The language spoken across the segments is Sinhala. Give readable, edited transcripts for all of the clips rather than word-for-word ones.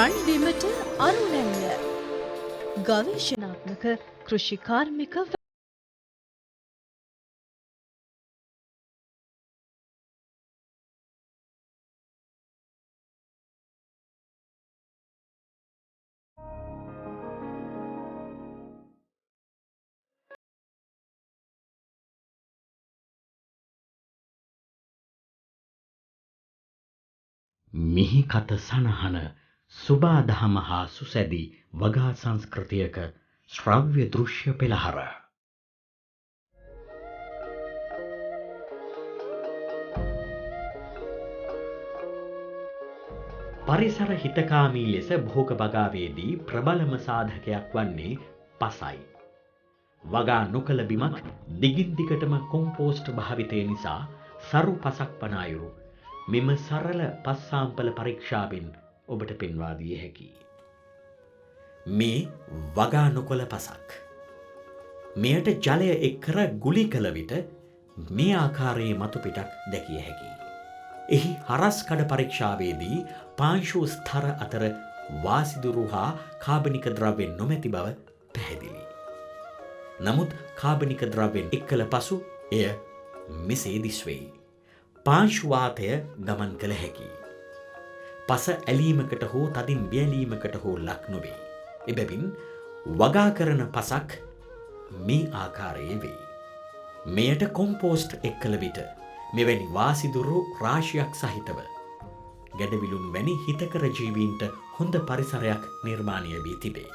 රන් බිමට අරුණැල්ල ගවේෂණාත්මක කෘෂි කාර්මික මිහි කත සනහන සුබාදහම හා සුසැදි වගා සංස්කෘතියක ශ්‍රව්‍ය දෘශ්‍ය පෙළහර පරිසර හිතකාමී ලෙස භෝග වගාවේදී ප්‍රබලම සාධකයක් වන්නේ පසයි. වගා නොකළ බිමක් දිගින් දිගටම කොම්පෝස්ට් භාවිතය නිසා සරු පසක් වන අයුරු මෙම සරල පස් සාම්පල පරීක්ෂාවෙන් ඔබට පෙන්වා දිය හැකියි. මේ වගා නොකළ පසක්. මෙයට ජලය එක් කර ගුලි කළ විට මේ ආකාරයේ මතු පිටක් දැකිය හැකියි. එහි හරස් කඩ පරීක්ෂාවේදී පාංශු ස්ථර අතර වාසිදුරු හා කාබනික ද්‍රව්‍ය නොමැති බව පැහැදිලි. නමුත් කාබනික ද්‍රව්‍යෙන් එක් කළ පසු එය මෙසේ දිස්වෙයි. පාංශු වාතය ගමන් කළ හැකියි. පස ඇලීමකට හෝ තදින් වියලීමකට හෝ ලක් නොවේ. එබැවින් වගා කරන පසක් මේ ආකාරයේ වේ. මෙයට කොම්පෝස්ට් එක් කළ විට මෙවැනි වාසිදුරු රාශියක් සහිතව ගැඩවිලුන් වැනි හිතකර ජීවීන්ට හොඳ පරිසරයක් නිර්මාණය වී තිබේ.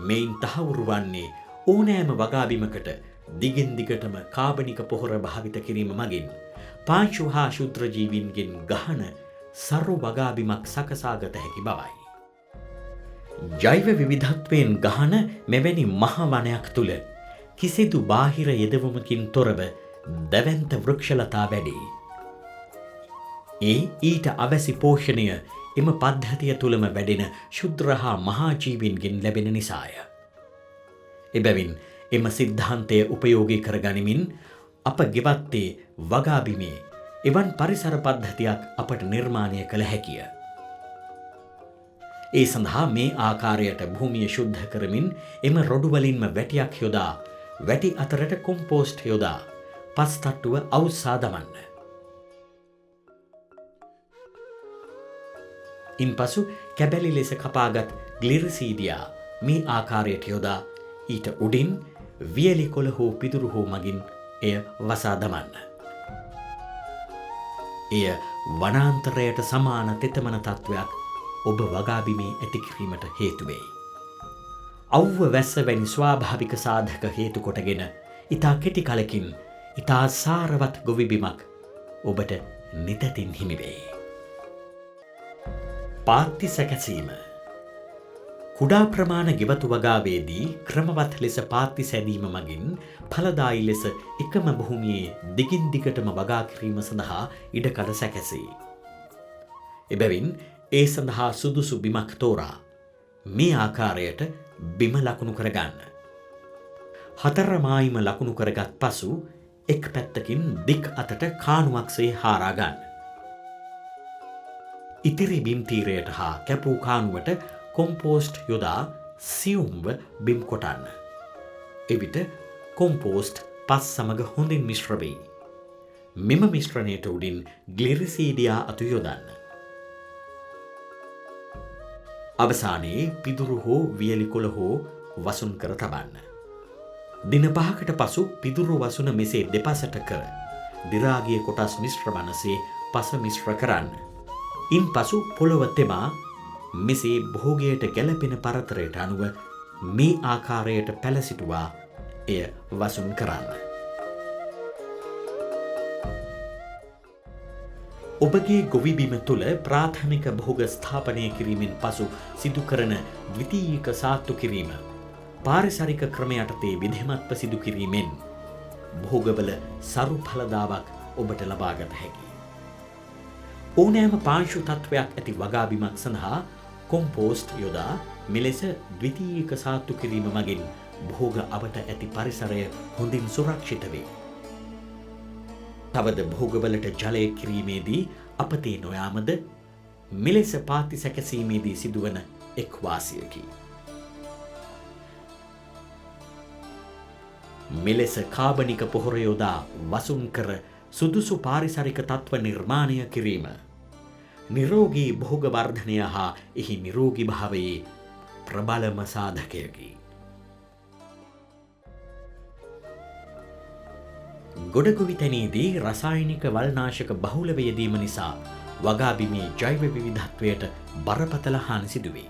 මෙයින් තහවුරු වන්නේ ඕනෑම වගාබිමකට දිගින් දිගටම කාබනික පොහොර භාවිත කිරීම මගින් පාංශු හා ශුද්‍ර ජීවීන්ගෙන් ගහන සරු වගාබිමක් සකසාගත හැකි බවයි. ජෛව විවිධත්වයෙන් ගහන මෙවැනි මහ වනයක් තුළ කිසිදු බාහිර යෙදවුමකින් තොරව දැවැන්ත වෘක්ෂලතා වැඩේ. ඒ ඊට අවැසි පෝෂණය එම පද්ධතිය තුළම වැඩෙන ශුද්‍ර හා මහාජීවීන්ගෙන් ලැබෙන නිසාය. එබැවින් එම සිද්ධාන්තය උපයෝගී කරගනිමින් අප ගෙවත්තේ වගාබිමේ එවන් පරිසර පද්ධතියක් අපට නිර්මාණය කළ හැකිය. ඒ සඳහා මේ ආකාරයට භූමිය ශුද්ධ කරමින් එම රොඩුවලින්ම වැටියක් යොදා වැටි අතරට කොම්පෝස්ට් යොදා පස් තට්ටුව අවුස්සා දමන්න. ඉන්පසු කැබැලි ලෙස කපාගත් ග්ලිරිසීඩියා මේ ආකාරයට යොදා ඊට උඩින් වියලි කොළ හෝ පිදුරු හෝ මගින් එය වසා දමන්න. එය වනාන්තරයට සමාන තෙතමන තත්ත්වයක් ඔබ වගාබිමේ ඇති කිරීමට හේතු වෙයි. අව්ව වැස්ස වැනි ස්වාභාවික සාධක හේතු කොටගෙන ඉතා කෙටි කලකින් ඉතා සාරවත් ගොවිබිමක් ඔබට නිතැතින් හිමි වේ. පාත්ති සැකසීම. කුඩා ප්‍රමාණ ගෙවතු වගාවේදී ක්‍රමවත් ලෙස පාත්ති සැදීම මගින් ඵලදායී ලෙස එකම භූමියේ දිගින් දිගටම වගා කිරීම සඳහා ඉඩකඩ සැකසී. එබැවින් ඒ සඳහා සුදුසු බිමක් තෝරා මේ ආකාරයට බිම ලකුණු කරගන්න. හතරමායිම ලකුණු කරගත් පසු එක් පැත්තකින් දික් අතට කානුවක්සේ හාරා ගන්න. ඉතිරි බිම් තීරයට හා කැපූ කානුවට කොම්පෝස්ට් යොදා සියුම්ව බිම් කොටන්න. එවිට කොම්පෝස්ට් පස් සමග හොඳින් මිශ්‍ර වෙයි. මෙම මිශ්‍රණයට උඩින් ග්ලිරිසීඩියා අතු යොදන්න. අවසානයේ පිදුරු හෝ වියලි කොළ හෝ වසුන් කර තබන්න. දින 5කට පසු පිදුරු වසුන මෙසේ දෙපසට කර දිරාගිය කොටස් මිශ්‍ර වනසේ පස මිශ්‍ර කරන්න. ඉන්පසු පොළව තෙමා මෙසේ භෝගයට ගැලපෙන පරතරයට අනුව මේ ආකාරයට පැලසිටුවා එය වසුන් කරන්න. ඔබගේ ගොවිබිම තුළ ප්‍රාථමික භෝග ස්ථාපනය කිරීමෙන් පසු සිදු කරන ද්විතීයික සාත්තු කිරීම පාරිසරික ක්‍රම යටතේ විධිමත්ව සිදු කිරීමෙන් භෝගවල සරු ඵලදාවක් ඔබට ලබාගත හැකියි. ඕනෑම පාංශු තත්ත්වයක් ඇති වගාබිමක් සඳහා කොම්පෝස්ට් යොදා මෙලෙස ද්විතීයික සාත්තු කිරීම මගින් භෝග අවට ඇති පරිසරය හොඳින් සුරක්ෂිත වේ. තවද භෝගවලට ජලය කිරීමේදී අපතේ නොයාමද මෙලෙස පාති සැකසීමේදී සිදුවන එක් වාසියකි. මෙලෙස කාබනික පොහොර යොදා වසුන් කර සුදුසු පාරිසරික තත්ත්ව නිර්මාණය කිරීම නිරෝගී භෝග වර්ධනය හා එහි නිරෝගී භාවයේ ප්‍රබලම සාධකයකි. ගොඩගුවි තැනේදී රසායනික වල්නාශක බහුලව යෙදීම නිසා වගාබිමේ ජෛව විවිධත්වයට බරපතල හානි සිදුවේ.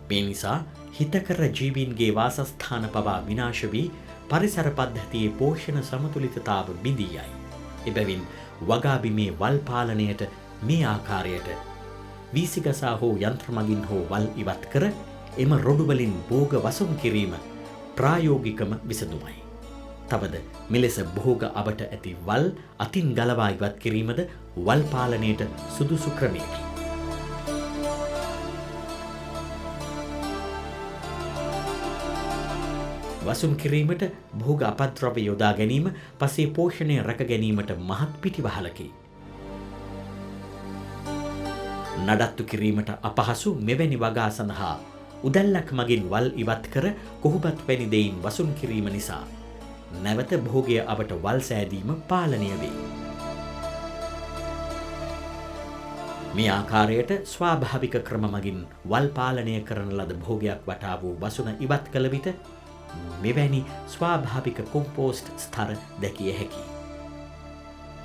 මේ නිසා හිතකර ජීවීන්ගේ වාසස්ථාන පවා විනාශ වී පරිසර පද්ධතියේ පෝෂණ සමතුලිතතාව බිඳී යයි. එබැවින් වගාබිමේ වල් පාලනයට මේ ආකාරයට වීසිගසා හෝ යන්ත්‍ර මගින් හෝ වල් ඉවත් කර එම රොඩු වලින් භෝග වසුන් කිරීම ප්‍රායෝගිකම විසඳුමයි. තවද මෙලෙස භෝග අබට ඇති වල් අතින් ගලවා ඉවත් කිරීමද වල් පාලනයට සුදුසු ක්‍රමයකි. වසුන් කිරීමට භෝග අපද්‍රව්‍ය යොදා ගැනීම පසේ පෝෂණය රැක ගැනීමට මහත් පිටිවහලකි. නඩත්තු කිරීමට අපහසු මෙවැනි වගා සඳහා උදැල්ලක් මගින් වල් ඉවත් කර කොහොබත් වැනි දෙයින් වසුන් කිරීම නිසා නැවත භෝගය අවට වල් සෑදීම පාලනය වේ. මේ ආකාරයට ස්වාභාවික ක්‍රම මගින් වල් පාලනය කරන ලද භෝගයක් වටා වූ වසුන ඉවත් කළ විට මෙවැනි ස්වාභාවික කොම්පෝස්ට් ස්තර දැකිය හැකියි.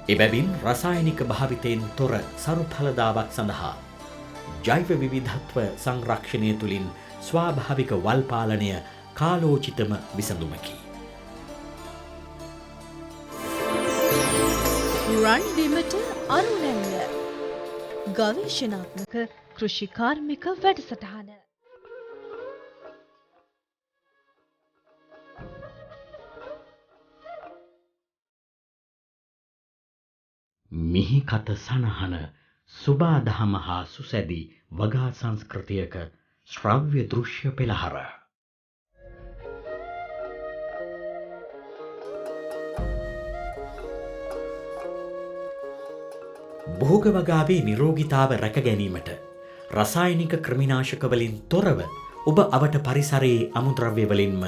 එබැවින් රසායනික භාවිතයෙන් තොර සරු ඵලදාවක් සඳහා ජෛව විවිධත්ව සංරක්ෂණය තුළින් ස්වාභාවික වල් පාලනය කාලෝචිතම විසඳුමකි. රන් බිමට අරුණැල්ල ගවේෂණාත්මක කෘෂි කාර්මික වැඩසටහන. මිහි කත සනහන සුබාදහම හා සුසැදි වගා සංස්කෘතියක ශ්‍රව්‍ය දෘශ්‍ය පෙළහර. භෝග වගාවේ නිරෝගීතාව රැක ගැනීමට රසායනික ක්‍රිමිනාශක වලින් තොරව ඔබ අවට පරිසරයේ අමුද්‍රව්‍ය වලින්ම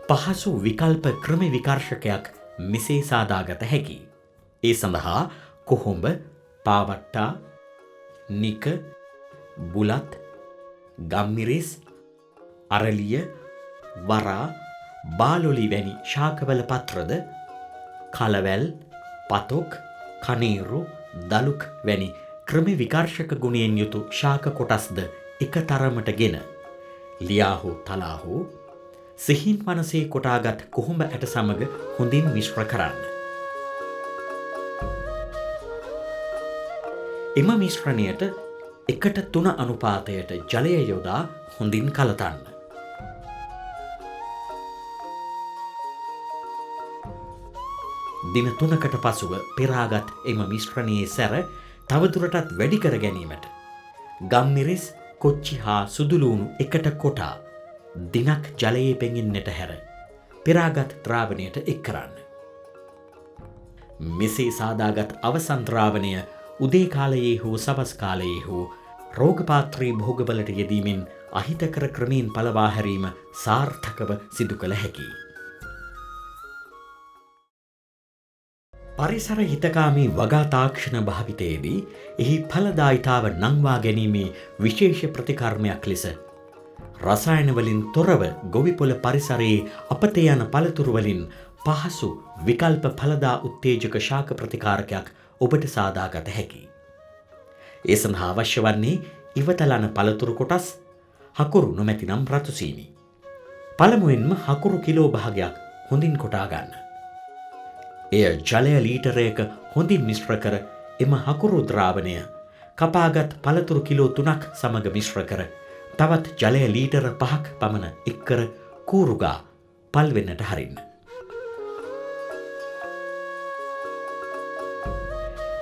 පහසු විකල්ප ක්‍රම විකර්ශකයක් මෙසේ සාදාගත හැකියි. ඒ සඳහා කොහොඹ, පාවට්ටා, නික, බුලත්, ගම්මිරිස්, අරලිය, වරා, බාලොලි වැනි ශාකවල පත්‍රද, කලවැල්, පතොක්, කනීරු, දලුක් වැනි ක්‍රම විකර්ශක ගුණයෙන් යුතු ශාක කොටස්ද එක තරමට ගෙන ලියා හෝ තලා හෝ සිහින් මනසේ කොටාගත් කොහොඹ ඇට සමග හොඳින් මිශ්‍ර කරන්න. එම මිශ්‍රණයට 1:3 අනුපාතයට ජලය යොදා හොඳින් කලතන්න. දින 3කට පසුව පෙරාගත් එම මිශ්‍රණයේ සැර තවදුරටත් වැඩි කර ගැනීමට ගම්මිරිස්, කොච්චි හා සුදුලූණු එකට කොටා දිනක් ජලයේ පෙඟෙන්නට හැර පෙරාගත් ද්‍රාවණයට එක් කරන්න. මෙසේ සාදාගත් අවසන් ද්‍රාවණය උදේ කාලයේ හෝ සවස් කාලයේ හෝ රෝගපාත්‍රී භෝගවලට යෙදීමෙන් අහිතකර ක්‍රමයෙන් පළවා හැරීම සාර්ථකව සිදු කළ හැකියි. පරිසර හිතකාමී වගා තාක්ෂණ භාවිතයේදී එහි ඵලදායිතාව නංවා ගැනීමේ විශේෂ ප්‍රතිකර්මයක් ලෙස රසායන වලින් තොරව ගොවිපොළ පරිසරයේ අපතේ යන පළතුරු වලින් පහසු විකල්ප ඵලදා උත්තේජක ශාක ප්‍රතිකාරකයක් ඔබට සාදාගත හැකියි. ඒ සඳහා අවශ්‍ය වන්නේ ඉවතලන පළතුරු කොටස්, හකුරු නොමැතිනම් රතු සීනි. පළමුවෙන්ම හකුරු කිලෝ භාගයක් හොඳින් කොටා ගන්න. එය ජලය ලීටරයක හොඳින් මිශ්‍ර කර එම හකුරු ද්‍රාවණය කපාගත් පළතුරු කිලෝ 3ක් සමග මිශ්‍ර කර තවත් ජලය ලීටර 5ක් පමණ එක් කර කූරුගා පල් වෙන්නට හරින්න.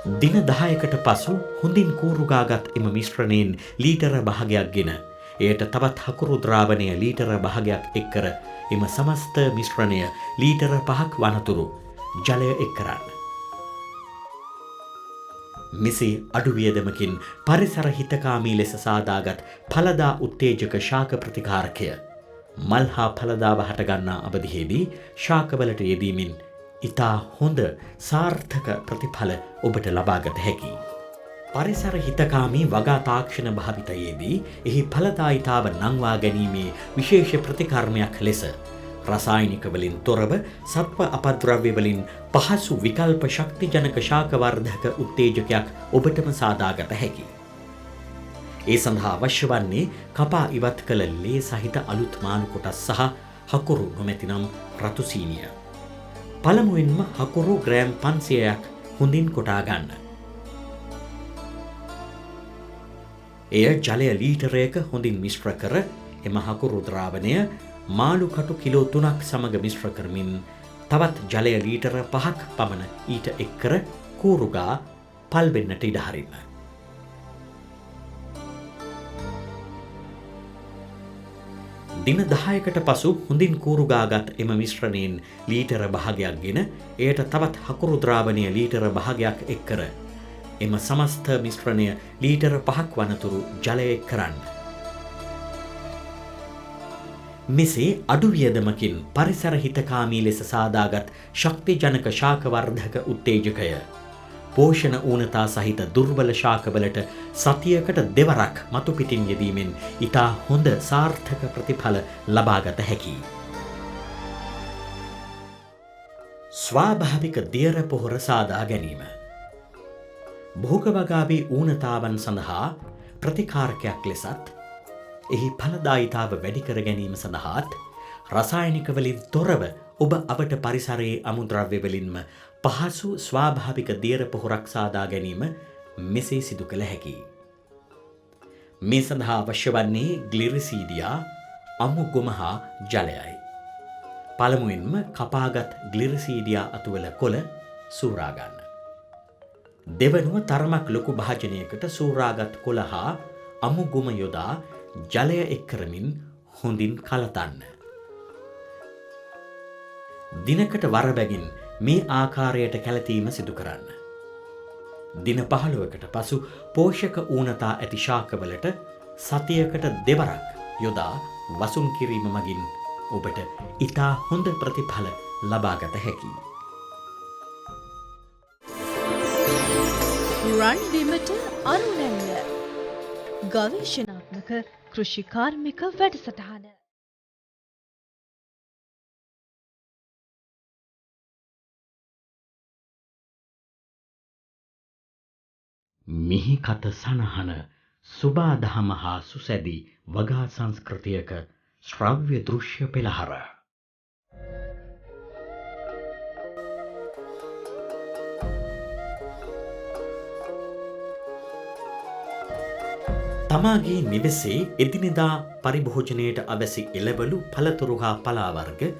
දින 10කට පසු හොඳින් කූරුගාගත් එම මිශ්‍රණයෙන් ලීටර භාගයක් ගෙන එයට තවත් හකුරු ද්‍රාවණය ලීටර භාගයක් එක් කර එම සමස්ත මිශ්‍රණය ලීටර 5ක් වනතුරු ජලය එක් කරන්න. මෙසේ අඩු වියදමකින් පරිසර හිතකාමී ලෙස සාදාගත් ඵලදා උත්තේජක ශාක ප්‍රතිකාරකය මල් හා ඵලදාව හටගන්නා අවධියේදී ශාකවලට යෙදීමෙන් ඉතා හොඳ සාර්ථක ප්‍රතිඵල ඔබට ලබාගත හැකියි. පරිසර හිතකාමී වගා තාක්ෂණ භාවිතයේදී එහි ඵලදායිතාව නංවා ගැනීමේ විශේෂ ප්‍රතිකර්මයක් ලෙස රසායනික වලින් තොරව සත්ව අපද්‍රව්‍ය වලින් පහසු විකල්ප ශක්තිජනක ශාක වර්ධක උත්තේජකයක් ඔබටම සාදාගත හැකියි. ඒ සඳහා අවශ්‍ය වන්නේ කපා ඉවත් කළ ලේ සහිත අලුත් මාළු කොටස් සහ හකුරු නොමැතිනම් රතු සීනිය. පළමුවෙන්ම හකුරු ග්‍රෑම් 500ක් හොඳින් කොටා ගන්න. එය ජලය ලීටරයක හොඳින් මිශ්‍ර කර එම හකුරු ද්‍රාවණය මාළු කටු කිලෝ 3ක් සමග මිශ්‍ර කරමින් තවත් ජලය ලීටර 5ක් පමණ ඊට එක් කර කූරුගා පල් වෙන්නට ඉඩ හරින්න. දින 10කට පසු හොඳින් කූරුගාගත් එම මිශ්‍රණයෙන් ලීටර භාගයක් ගෙන එයට තවත් හකුරු ද්‍රාවණය ලීටර භාගයක් එක් කර එම සමස්ත මිශ්‍රණය ලීටර 5ක් වනතුරු ජලය එක් කරන්න. මෙසේ අඩු වියදමකින් පරිසර හිතකාමී ලෙස සාදාගත් ශක්තිජනක ශාක වර්ධක උත්තේජකය පෝෂණ ඌනතා සහිත දුර්වල ශාකවලට සතියකට දෙවරක් මතු පිටින් යෙදීමෙන් ඉතා හොඳ සාර්ථක ප්‍රතිඵල ලබාගත හැකියි. ස්වාභාවික දියර පොහොර සාදා ගැනීම. භෝගවගාවේ ඌනතාවන් සඳහා ප්‍රතිකාරකයක් ලෙසත් එහි ඵලදායිතාව වැඩි කර ගැනීම සඳහාත් රසායනික වලින් තොරව ඔබ අපට පරිසරයේ අමුද්‍රව්‍ය වලින්ම පහසු ස්වාභාවික දියර පොහොරක් සාදා ගැනීම මෙසේ සිදු කළ හැකියි. මේ සඳහා අවශ්‍ය වන්නේ ග්ලිරිසීඩියා, අමු ගොම හා ජලයයි. පළමුවෙන්ම කපාගත් ග්ලිරිසීඩියා අතුවල කොළ සූරා ගන්න. දෙවනුව තරමක් ලොකු භාජනයකට සූරාගත් කොළ හා අමු ගොම යොදා ජලය එක් කරමින් හොඳින් කලතන්න. දිනකට වර බැගින් මේ ආකාරයට කැලතීම සිදු කරන්න. දින 15කට පසු පෝෂක ඌනතා ඇති ශාකවලට සතියකට දෙවරක් යොදා වසුන් කිරීම මගින් ඔබට ඉතා හොඳ ප්‍රතිඵල ලබාගත හැකියි. රන් බිමට අරුණැල්ල ගවේෂණාත්මක කෘෂි කාර්මික වැඩසටහන. මිහි කත සනහන සුබාදහම හා සුසැදි වගා සංස්කෘතියක ශ්‍රව්‍ය දෘශ්‍ය පෙළහර. තමාගේ නිවෙසේ එදිනෙදා පරිභෝජනයට අවැසි එළවලු පළතුරු හා පලා වර්ග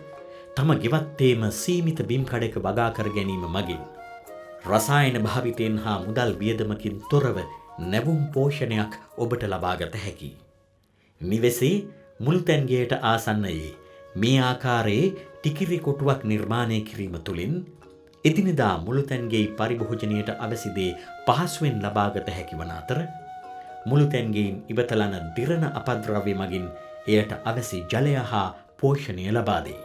තම ගෙවත්තේම සීමිත බිම් කඩක වගා කර ගැනීම මගින් රසායන භාවිතයෙන් හා මුදල් වියදමකින් තොරව නැවුම් පෝෂණයක් ඔබට ලබාගත හැකියි. නිවෙසේ මුළුතැන්ගේට ආසන්නයේ මේ ආකාරයේ ටිකිරි කොටුවක් නිර්මාණය කිරීම තුළින් එදිනෙදා මුළුතැන්ගේ පරිභෝජනයට අවැසි දේ පහසුවෙන් ලබාගත හැකි වන අතර මුළුතැන්ගෙන් ඉවතලන දිරණ අපද්‍රව්‍ය මගින් එයට අවැසි ජලය හා පෝෂණය ලබා දෙයි.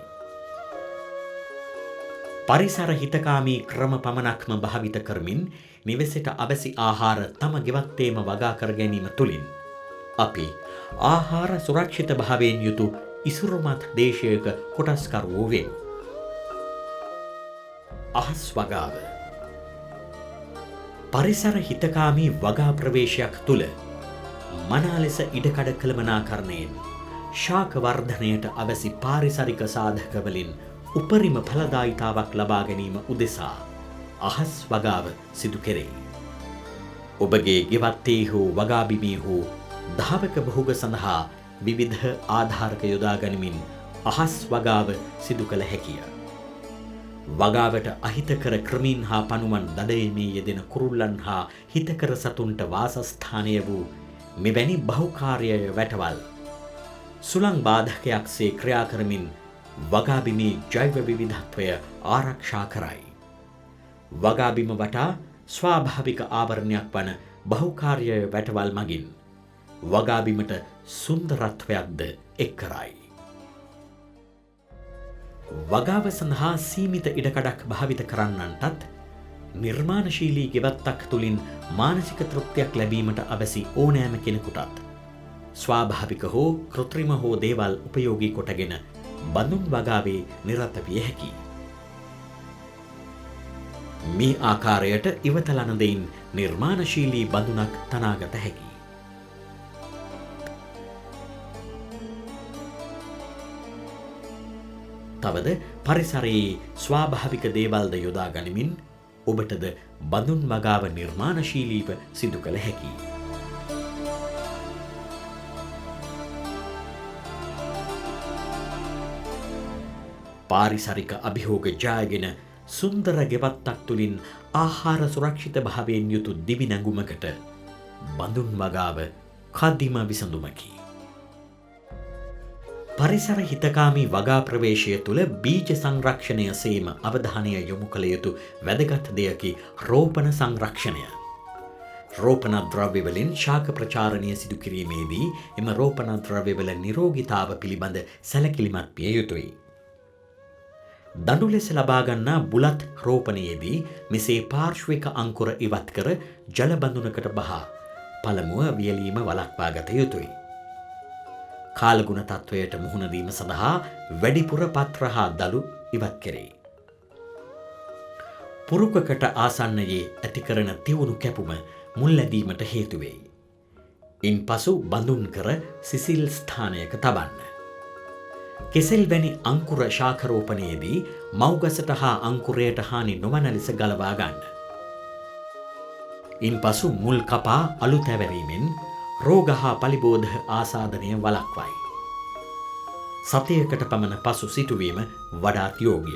පරිසර හිතකාමී ක්‍රම පමණක්ම භාවිත කරමින් නිවෙසට අවැසි ආහාර තම ගෙවත්තේම වගා කර ගැනීම තුළින් අපි ආහාර සුරක්ෂිත භාවයෙන් යුතු ඉසුරුමත් දේශයක කොටස්කරුවෝ වෙමු. අහස් වගාව පරිසර හිතකාමී වගා ප්‍රවේශයක් තුළ මනා ලෙස ඉඩකඩ කළමනාකරණයෙන් ශාක වර්ධනයට අවැසි පාරිසරික සාධක වලින් උපරිම ඵලදායිතාවක් ලබා ගැනීම උදෙසා අහස් වගාව සිදු කෙරේ. ඔබගේ ගෙවත්තේ හෝ වගාබිමේ හෝ ධාවක භෝග සඳහා විවිධ ආධාරක යොදා ගනිමින් අහස් වගාව සිදු කළ හැකිය. වගාවට අහිතකර ක්‍රමීන් හා පනුවන් දඩයීමේ යෙදෙන කුරුල්ලන් හා හිතකර සතුන්ට වාසස්ථානය වූ මෙවැනි බහුකාර්යය වැටවල් සුළං බාධකයක්සේ ක්‍රියා කරමින් වගාබිමේ ජෛව විවිධත්වය ආරක්ෂා කරයි. වගාබිම වටා ස්වාභාවික ආවරණයක් වන බහුකාර්ය වැටවල් මගින් වගාබිමට සුන්දරත්වයක්ද එක් කරයි. වගාව සඳහා සීමිත ඉඩකඩක් භාවිත කරන්නන්ටත් නිර්මාණශීලී ගෙවත්තක් තුළින් මානසික තෘප්තියක් ලැබීමට අවැසි ඕනෑම කෙනෙකුටත් ස්වාභාවික හෝ කෘත්‍රිම හෝ දේවල් උපයෝගී කොටගෙන බඳුන් වගාවේ නිරත විය හැකියි. මේ ආකාරයට ඉවතලන දෙයින් නිර්මාණශීලී බඳුනක් තනාගත හැකියි. තවද පරිසරයේ ස්වාභාවික දේවල්ද යොදා ගනිමින් ඔබටද බඳුන් වගාව නිර්මාණශීලීව සිදු කළ හැකියි. පාරිසරික අභියෝග ජයගෙන සුන්දර ගෙවත්තක් තුළින් ආහාර සුරක්ෂිත භාවයෙන් යුතු දිවි නැඟුමකට බඳුන් වගාව කදිම විසඳුමකි. පරිසර හිතකාමී වගා ප්‍රවේශය තුළ බීජ සංරක්ෂණය සේම අවධානය යොමු කළ යුතු වැදගත් දෙයකි රෝපණ සංරක්ෂණය. රෝපණ ද්‍රව්‍යවලින් ශාක ප්‍රචාරණය සිදු කිරීමේදී එම රෝපණ ද්‍රව්‍යවල නිරෝගීතාව පිළිබඳ සැලකිලිමත් විය යුතුයි. දඬු ලෙස ලබා ගන්නා බුලත් රෝපණයේදී මෙසේ පාර්ශ්වික අංකුර ඉවත් කර ජල බඳුනකට බහා පළමුව වියලීම වළක්වා ගත යුතුයි. කාලගුණ තත්වයට මුහුණ දීම සඳහා වැඩිපුර පත්‍ර හා දළු ඉවත් කෙරේ. පුරුකකට ආසන්නයේ ඇති කරන තිවුණු කැපුම මුල් ඇදීමට හේතු වෙයි. ඉන්පසු බඳුන් කර සිසිල් ස්ථානයක තබන්න. කෙසෙල් වැනි අංකුර ශාකරෝපණයේදී මව්ගසට හා අංකුරයට හානි නොවන ලෙස ගලවා ගන්න. ඉන්පසු මුල් කපා අලු තැවරීමෙන් රෝග හා පලිබෝධ ආසාදනය වළක්වයි. සතියකට පමණ පසු සිටුවීම වඩාත් යෝග්‍යය.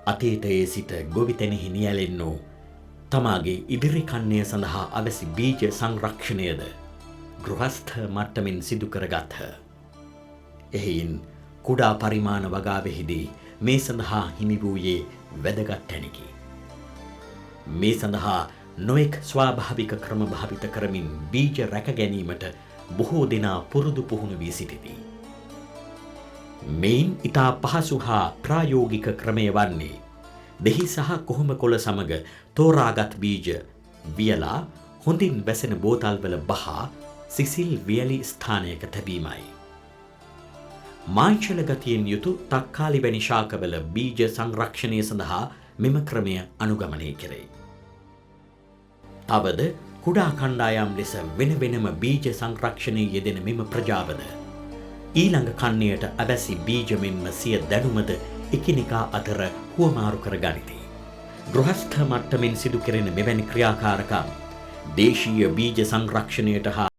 අතීතයේ සිට ගොවිතැනෙහි නියැලෙන්නෝ තමාගේ ඉදිරි කන්නය සඳහා අවැසි බීජ සංරක්ෂණයද ගෘහස්ථ මට්ටමින් සිදු කරගත්හ. එහෙයින් කුඩා පරිමාණ වගාවෙහිදී මේ සඳහා හිමි වූයේ වැදගත් තැනකි. මේ සඳහා නොයෙක් ස්වාභාවික ක්‍රම භාවිත කරමින් බීජ රැක ගැනීමට බොහෝ දෙනා පුරුදු පුහුණු වී සිටිති. මෙයින් ඉතා පහසු හා ප්‍රායෝගික ක්‍රමය වන්නේ දෙහි සහ කොහොම කොළ සමග තෝරාගත් බීජ වියලා හොඳින් වැසෙන බෝතල්වල බහා සිසිල් වියලි ස්ථානයක තැබීමයි. මාංශල ගතියෙන් යුතු තක්කාලි වැනි ශාකවල බීජ සංරක්ෂණය සඳහා මෙම ක්‍රමය අනුගමනය කෙරේ. තවද කුඩා කණ්ඩායම් ලෙස වෙන වෙනම බීජ සංරක්ෂණයේ යෙදෙන මෙම ප්‍රජාවද ඊළඟ කන්නයට අවැසි බීජ මෙන්ම සිය දැනුමද එකිනෙකා අතර හුවමාරු කර ගනිති. ගෘහස්ථ මට්ටමින් සිදු කෙරෙන මෙවැනි ක්‍රියාකාරකම් දේශීය බීජ සංරක්ෂණයට හා